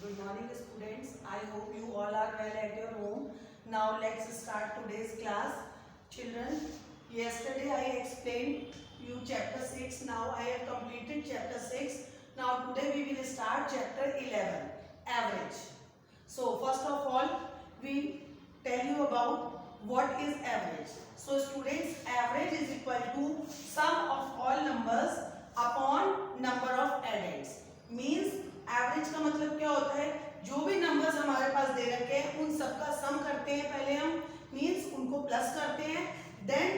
Good morning students. I hope you all are well at your home. Now let's start today's class. Children, yesterday I explained you chapter 6. Now I have completed chapter 6. Now today we will start chapter 11, average. So first of all, we tell you about what is average. So students, average is equal to sum of all numbers upon number of addends. Means average का मतलब क्या होता है, जो भी numbers हमारे पास दे रखे हैं उन सबका सम करते हैं पहले हम, मींस उनको प्लस करते हैं, then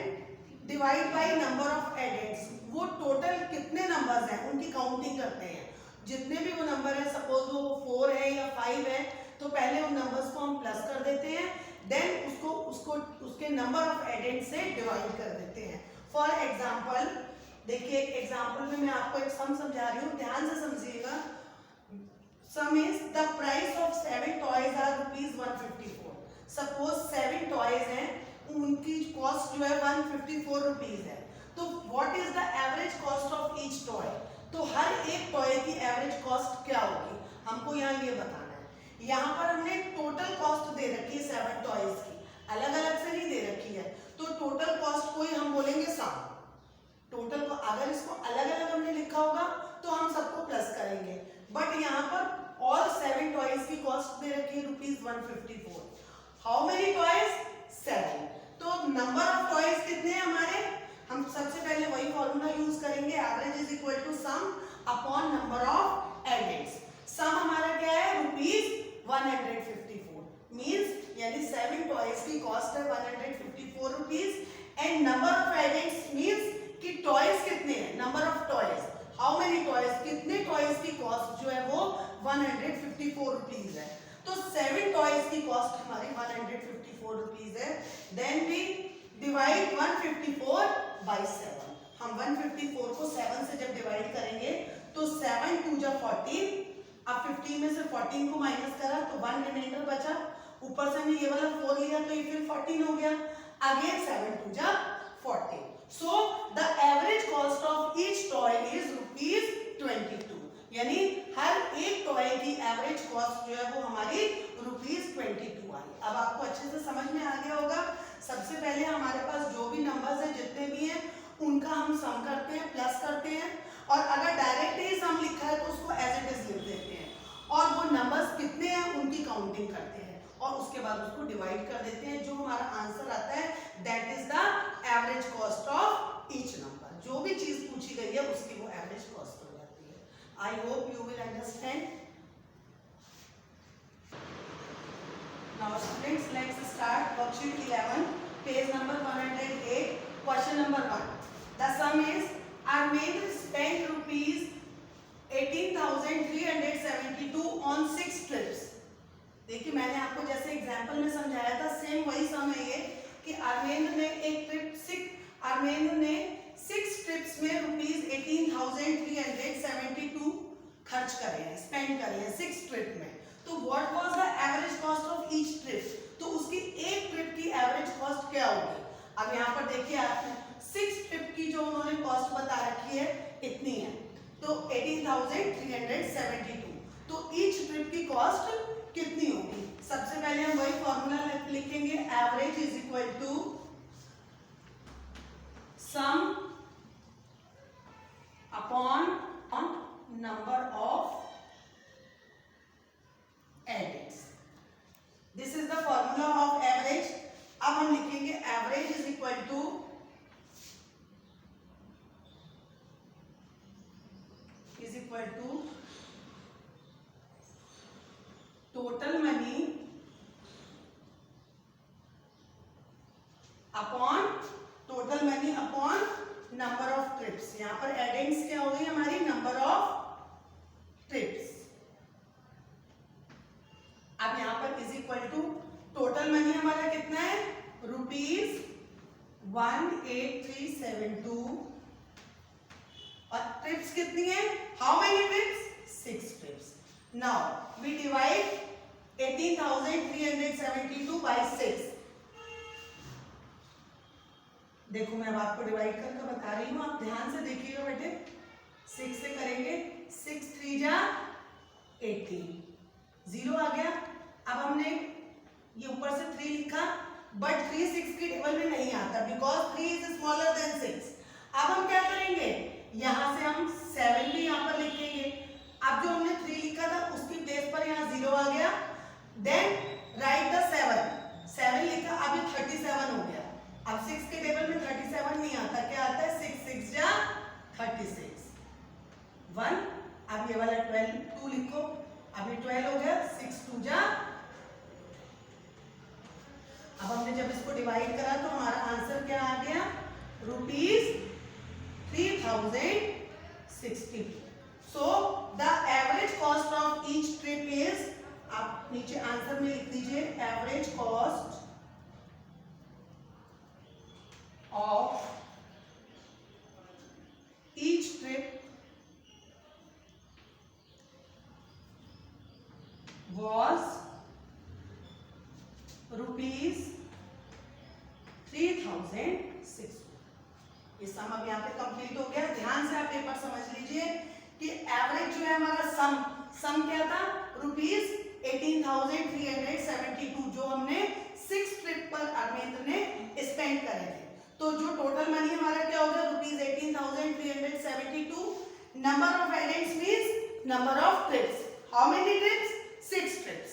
divide by number of addends, वो टोटल कितने नंबर्स हैं उनकी काउंटिंग करते हैं। जितने भी वो नंबर है, सपोज वो 4 है या 5 है, तो पहले उन नंबर्स को हम प्लस कर देते हैं, देन उसको उसको उसके नंबर ऑफ एडेड्स से डिवाइड कर देते हैं। फॉर एग्जाम्पल देखिए, एक एग्जाम्पल में मैं आपको एक सम समझा रही हूँ, ध्यान से समझिएगा। Sum is the price of 7 toys are ₹154. Suppose 7 toys हैं, उनकी कॉस्ट जो है 154 रुपीज है। तो what is the average cost of each toy? तो हर एक टॉय की एवरेज कॉस्ट क्या होगी, हमको यहाँ ये बताना है। यहाँ पर हमने टोटल कॉस्ट दे रखी है 7 टॉयज की, अलग अलग से नहीं दे रखी है। तो टोटल कॉस्ट को ही हम बोलेंगे सम। टोटल को अगर इसको अलग अलग हमने लिखा होगा तो हम सबको प्लस करेंगे, बट यहाँ पर ऑल 7 टॉयज की कॉस्ट दे रखी है ₹154। How many toys? 7। तो नंबर ऑफ टॉयज कितने हैं हमारे, हम सबसे पहले वही फॉर्मूला यूज करेंगे, average is equal to sum upon number of addends. Sum हमारा क्या है, ₹154, मींस यानी 7 टॉयज की कॉस्ट है 154 rupees, and number of addends means कि टॉयज कितने हैं, number of toys, how many toys, कितने टॉयज की कॉस्ट जो है वो 154 रुपीज है। तो 7 टॉयज की कॉस्ट हमारी 154 रुपीज है। Then we divide 154 by 7। हम 154 को 7 से जब डिवाइड करेंगे तो 7 2 जा 14, अब 15 में से 14 को माइनस करा तो 1 रिमाइंडर बचा, ऊपर से हमने ये वाला 4 लिया तो ये फिर 14 हो गया, अगेन 7 2 जा 14। So the average cost of each toy is ₹22, यानी हर एक टॉय की एवरेज कॉस्ट जो है वो हमारी ₹22 आई। अब आपको अच्छे से समझ में आ गया होगा। सबसे पहले हमारे पास जो भी नंबर्स हैं, जितने भी हैं, उनका हम सम करते हैं, प्लस करते हैं, और अगर डायरेक्ट ही सम लिखा है तो उसको एज इट इज लिख देते हैं, और वो नंबर्स कितने हैं उनकी काउंटिंग करते हैं, और उसके बाद उसको डिवाइड कर देते हैं। जो हमारा आंसर आता है that is the average cost of each number. जो भी चीज पूछी गई है उसकी वो एवरेज कॉस्ट हो जाती है। I hope you will understand. Now students, let's start worksheet 11, page number 108, question number 1। The some is Arvind spent ₹18,372 on 6 trips। देखिए, मैंने आपको जैसे एग्जांपल में समझाया था, सेम वही सम है ये कि अरविंद ने अरविंद ने 6 ट्रिप्स में ₹18,372 खर्च करे हैं, स्पेंड करे हैं 6 ट्रिप में। तो what was the average cost of each trip, तो उसकी एक ट्रिप की एवरेज कॉस्ट क्या होगी। अब यहाँ पर देखिए, आपने 6 ट्रिप की जो उन्होंने कॉस्ट बता रखी है इतनी है, तो 18,372। तो ईच ट्रिप की कॉस्ट कितनी होगी। सबसे पहले हम वही फॉर्मूला लिखेंगे, average is equal to sum upon number of addends. This is the formula of average. अब हम लिखेंगे average is equal to total money upon number of trips. यहां पर एडेंड्स क्या हो गई हमारी, नंबर ऑफ ट्रिप्स। अब यहां पर is equal to total money हमारा कितना है, ₹18372, और ट्रिप्स कितनी है, how many trips, 6 trips. Now we divide 18,372 by 6। देखो, मैं अब आपको डिवाइड करके बता रही हूँ, आप ध्यान से देखिएगा बेटे। 6 से करेंगे, 6 3 जा 18, 0 आ गया। अब हमने ये ऊपर से 3 लिखा, बट 3 6 की टेबल में नहीं आता बिकॉज 3 इज स्मॉलर देन 6। अब हम क्या करेंगे, यहां से हम 7 भी यहां पर लिखेंगे। अब जो हमने 3 लिखा था उसकी प्लेस पर यहाँ 0 आ गया। देन राइट द 7 लिखा, अब ये 37 हो गया। अब 6 के टेबल में 37 नहीं आता, क्या आता है 6 6 जा 36 1। अब ये वाला 12 2 लिखो, अब ये 12 हो गया, 6 2 जा। अब हमने जब इसको डिवाइड करा तो हमारा आंसर क्या आ गया, ₹3062। So the average cost of each trip is, आप नीचे आंसर में लिख दीजिए, average cost of each trip was ₹3,600। ये सम अब यहाँ पे कंप्लीट हो गया। ध्यान से आप पेपर समझ लीजिए कि एवरेज जो है हमारा सम क्या था, ₹18,372 जो हमने 6 ट्रिप पर अरविंद ने स्पेंड करे थे। तो जो टोटल मनी हमारा क्या होगा, ₹18,372। Number of addends means number of trips. How many trips, 6 trips.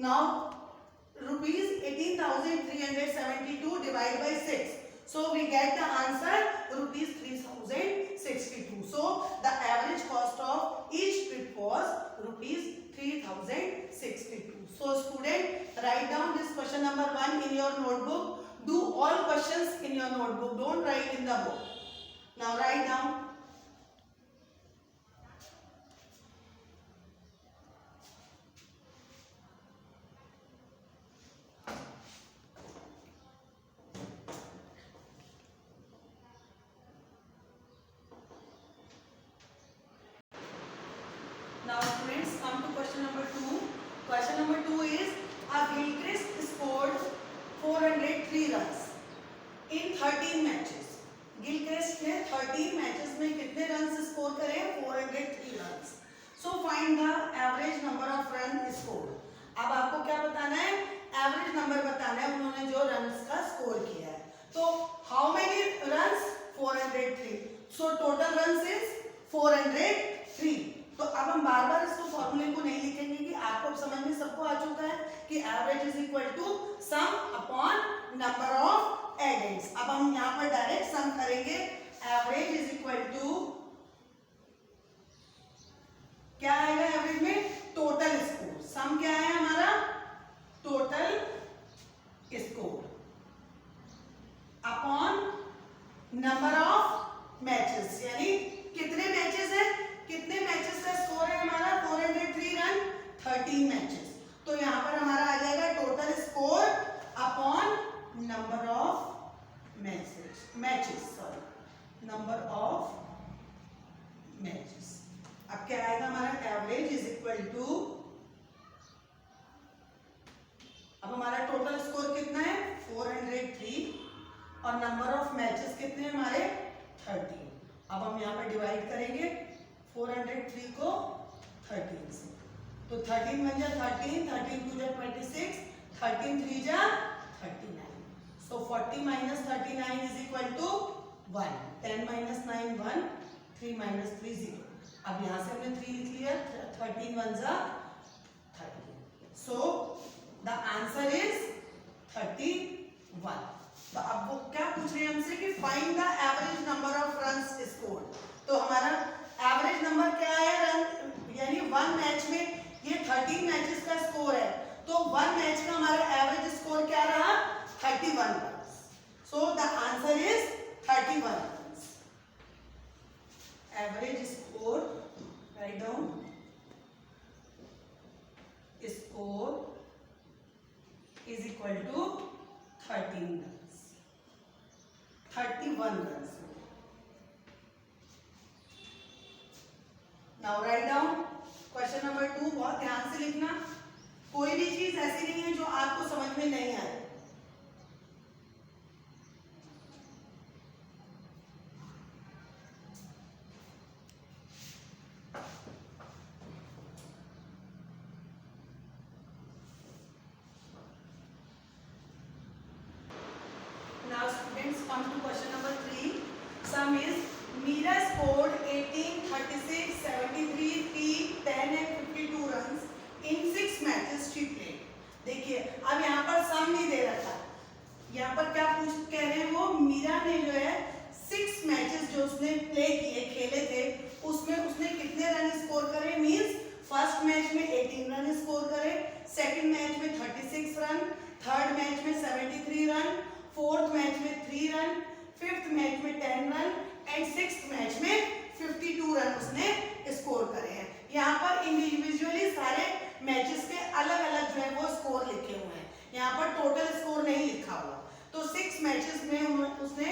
Now ₹18,372 divided by 6. So we get the answer ₹3,062. So the average cost of each trip was ₹3,062. So student, write down this question number 1 in your notebook. Do all questions in your notebook. Don't write in the book. Now write down. Now students, come to question number 2. Question number 2 is, a Gilchrist scored 403 runs in 13 matches. Gilchrist ने 13 matches में कितने runs score करे, 403 runs. So find the average number of run scored. अब आपको क्या बताना है, average number बताना है उन्होंने जो रन्स का स्कोर किया है। तो how many runs, 403। So total runs is 403। तो अब हम बार बार इसको फॉर्मूले को नहीं लिखेंगे कि आपको अब समझ में सबको आ चुका है कि average is equal to sum upon number of एडेंट्स। अब हम यहाँ पर डायरेक्ट सम करेंगे। एवरेज इज इक्वल टू क्या आएगा एवरेज में, टोटल स्कोर। सम क्या है हमारा, total score upon number of matches, यानी कितने मैचेस है, कितने मैचेस का स्कोर है हमारा, 403 रन, 13 मैचेस। तो यहाँ पर हमारा आ जाएगा total score upon number of matches, sorry number of matches. अब क्या आएगा हमारा, एवरेज इज इक्वल टू, अब हमारा टोटल स्कोर कितना है 403 और नंबर ऑफ मैचेस कितने हमारे 13। अब हम यहाँ पर डिवाइड करेंगे 403 को 13 से, तो 13 बन जा 13, 13 2 जा 26, 13 3 जा 39। So 40 minus 39 is equal to 1, 10 minus 9 1, 3 minus 3 0। अब यहाँ से हमने 3 लिख लिया, 13 1 जा 13। सो द आंसर इज 31। तो अब वो क्या पूछ रहे हैं हमसे कि find the average number of runs scored. तो हमारा एवरेज नंबर क्या है, रन यानी 1 मैच में, ये 13 मैचेस का स्कोर है, तो 1 मैच का हमारा एवरेज स्कोर क्या रहा, 31 runs. So the answer is 31 runs. Average score, write down, score is equal to 13 runs, 31 runs. Now write down question number 2। बहुत ध्यान से लिखना, कोई भी चीज ऐसी नहीं है जो आपको समझ में नहीं आए। मैच में 18 रन स्कोर करे, सेकंड मैच में 36 रन, थर्ड मैच में 73 रन, फोर्थ मैच में 3 रन, फिफ्थ मैच में 10 रन एंड सिक्स्थ मैच में 52 रन उसने स्कोर करे हैं। यहाँ पर इंडिविजुअली सारे मैचेस के अलग अलग जो है वो स्कोर लिखे हुए हैं, यहाँ पर टोटल स्कोर नहीं लिखा हुआ। तो 6 मैचेस में उसने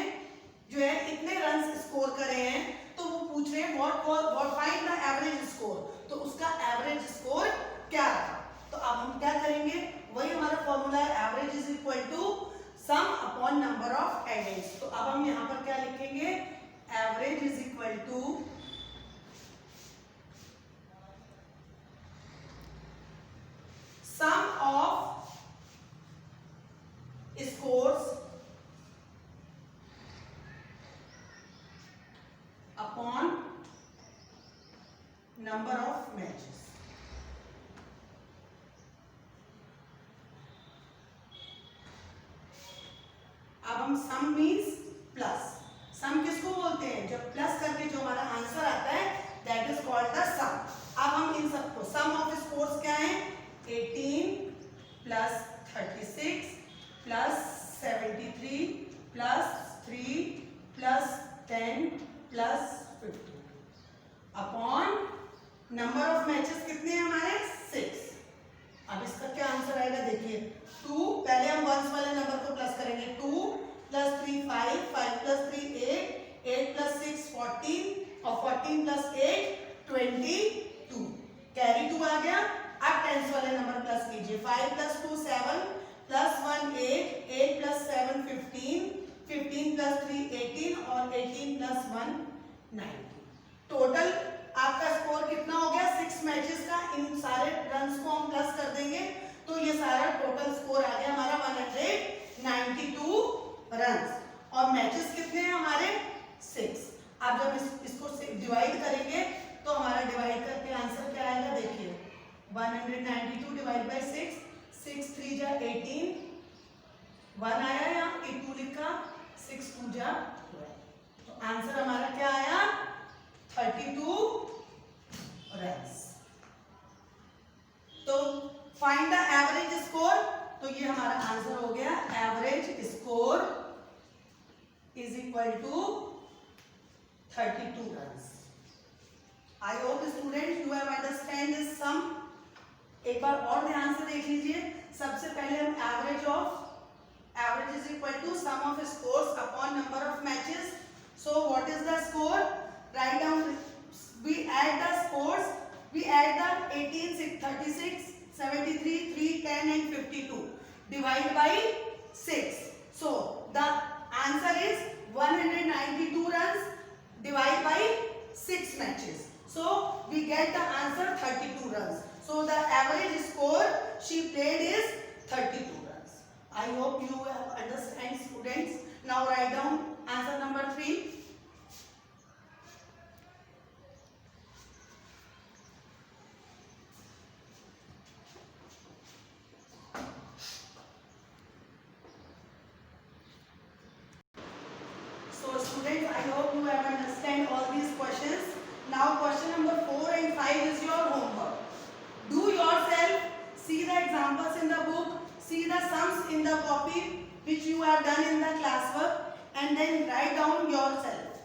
जो है इतने रन स्कोर करे हैं, तो वो पूछ रहे हैं what find the average score, तो उसका एवरेज स्कोर क्या रहा। तो अब हम क्या करेंगे, वही हमारा फॉर्मूला है, average is equal to sum upon number of addends. तो अब हम यहाँ पर क्या लिखेंगे, average is equal to sum of scores upon number of matches। अब हम सम मीन्स प्लस, सम किसको बोलते हैं, जब प्लस करके जो हमारा आंसर आता है दैट इज कॉल्ड द सम। अब हम इन सबको सम ऑफ स्कोर्स क्या है, 18 plus 36 plus 73 plus 3 plus 10 plus 50 upon number of matches कितने हैं हमारे 6। अब इसका क्या आंसर आएगा देखिए, 2, पहले हम वंस वाले नंबर को प्लस करेंगे, 2 प्लस 3 5, 5 प्लस 3 8, 8 प्लस 6 14 और 14 प्लस 8 22, कैरी 2 आ गया। अब टेंस वाले नंबर प्लस कीजिए, 5 प्लस 2 7 प्लस 1 8, 8 प्लस 7 15, 15 प्लस 3 18 और 18 प्लस 1 19। टोटल आपका स्कोर कितना हो गया 6 मैचेस का, इन सारे रन्स को हम प्लस कर देंगे तो ये सारा टोटल स्कोर आ गया हमारा 192 रन्स, और मैचेस कितने हैं हमारे 6। अब जब इसको डिवाइड करेंगे तो हमारा डिवाइड करके आंसर क्या आएगा देखिए, 192 डिवाइड बाय 6, 6 3 जा 18, 1 आया यहाँ 2 लिखा, 6 2 जा 12, तो आंसर हमारा क्या आया 32 रन्स। तो फाइंड द एवरेज स्कोर, तो ये हमारा आंसर हो गया, average score is equal to 32 runs. I hope student you have understand this sum. एक बार और ध्यान से देख लीजिए, सबसे पहले हम average is equal to sum of scores upon number of matches. So what is the score, write down, we add the scores, we add the 18 36 73 3 10 and 52 divide by 6, so the answer is 192 runs divide by 6 matches, so we get the answer 32 runs. So the average score she played is 32 runs. I hope you have understand students. Now write down answer number 3. Students, I hope you have understand all these questions. Now question number 4 and 5 is your homework. Do yourself, see the examples in the book, see the sums in the copy which you have done in the classwork, and then write down yourself.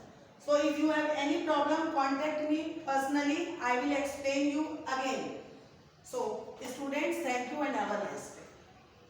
So if you have any problem, contact me personally, I will explain you again. So students, thank you and have a nice day.